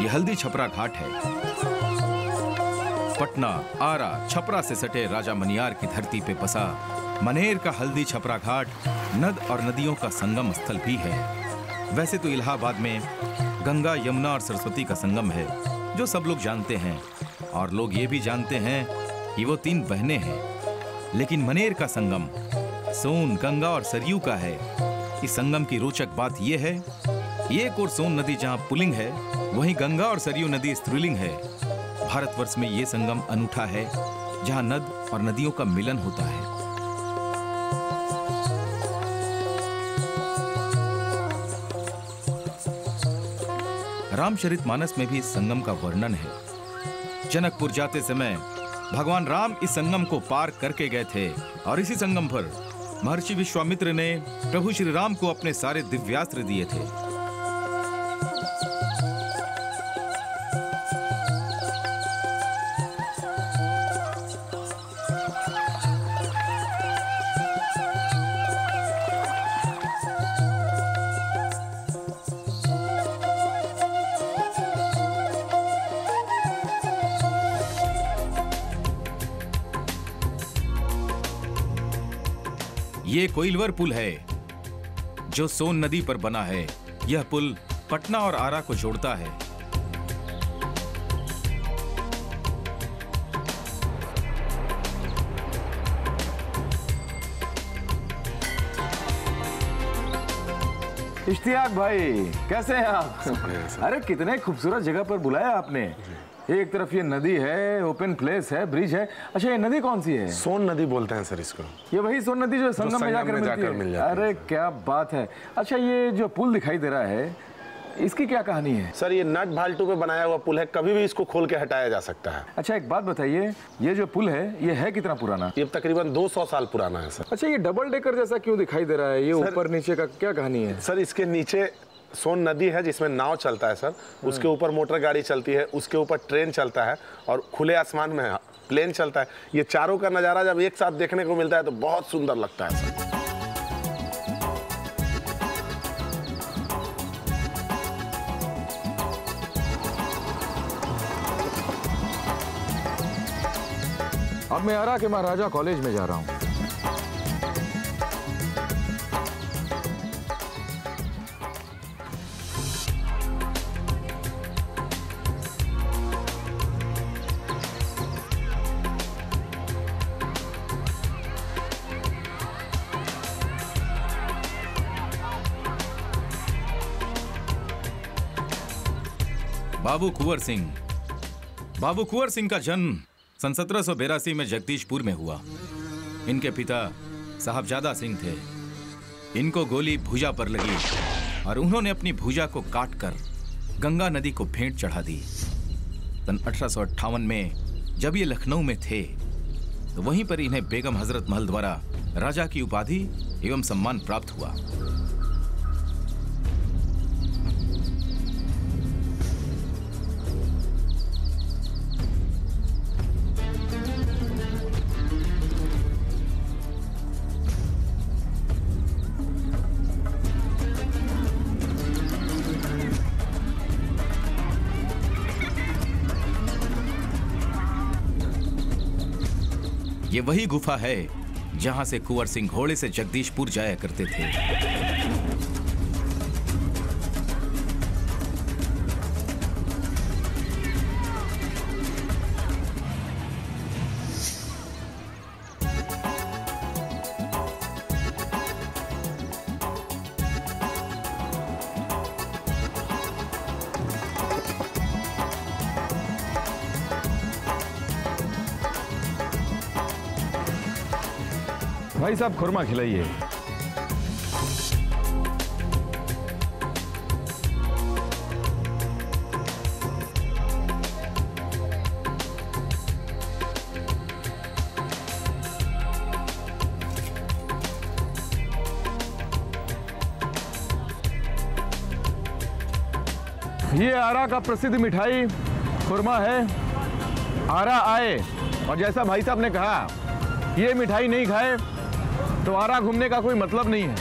ये हल्दी छपरा घाट है। पटना, आरा, छपरा से सटे राजा मनियार की धरती पे बसा मनेर का हल्दी छपरा घाट नद और नदियों का संगम स्थल भी है। वैसे तो इलाहाबाद में गंगा, यमुना और सरस्वती का संगम है, जो सब लोग जानते हैं, और लोग ये भी जानते हैं कि वो 3 बहनें हैं। लेकिन मनेर का संगम सोन, गंगा और सरयू का है। इस संगम की रोचक बात यह है, एक और सोन नदी जहां पुल्लिंग है, वहीं गंगा और सरयू नदी स्त्रीलिंग है। भारतवर्ष में यह संगम अनूठा है, जहां नद और नदियों का मिलन होता है। रामचरितमानस में भी इस संगम का वर्णन है। जनकपुर जाते समय भगवान राम इस संगम को पार करके गए थे, और इसी संगम पर महर्षि विश्वामित्र ने प्रभु श्री राम को अपने सारे दिव्यास्त्र दिए थे। ये कोइलवर पुल है जो सोन नदी पर बना है। यह पुल पटना और आरा को जोड़ता है। इश्तियाक भाई, कैसे हैं आप? अरे कितने खूबसूरत जगह पर बुलाया आपने। एक तरफ ये नदी है, ओपन प्लेस है, ब्रिज है। अच्छा, ये नदी कौन सी है? सोन नदी बोलते हैं सर इसको। ये वही सोन नदी जो संगम में जाकर मिल जाती है। अरे क्या बात है। अच्छा, ये जो पुल दिखाई दे रहा है, इसकी क्या कहानी है? सर ये नट भाल्टू पे बनाया हुआ पुल है, कभी भी इसको खोल के हटाया जा सकता है। अच्छा, एक बात बताइए, ये जो पुल है, ये है कितना पुराना? ये तकरीबन 200 साल पुराना है सर। अच्छा, ये डबल डेकर जैसा क्यों दिखाई दे रहा है? ये ऊपर नीचे का क्या कहानी है? सर इसके नीचे सोन नदी है जिसमें नाव चलता है सर, उसके ऊपर मोटर गाड़ी चलती है, उसके ऊपर ट्रेन चलता है, और खुले आसमान में प्लेन चलता है। ये चारों का नज़ारा जब एक साथ देखने को मिलता है तो बहुत सुंदर लगता है सर। अब मैं आरा के महाराजा कॉलेज में जा रहा हूँ। बाबू कुंवर सिंह का जन्म सन 1782 में जगदीशपुर में हुआ। इनके पिता साहबजादा सिंह थे। इनको गोली भुजा पर लगी और उन्होंने अपनी भुजा को काटकर गंगा नदी को भेंट चढ़ा दी। सन 1858 में जब ये लखनऊ में थे तो वहीं पर इन्हें बेगम हजरत महल द्वारा राजा की उपाधि एवं सम्मान प्राप्त हुआ। ये वही गुफा है जहां से कुंवर सिंह घोड़े से जगदीशपुर जाया करते थे। भाई साहब, खुरमा खिलाइए। ये आरा का प्रसिद्ध मिठाई खुरमा है। आरा आए और जैसा भाई साहब ने कहा, ये मिठाई नहीं खाए तो आरा घूमने का कोई मतलब नहीं है।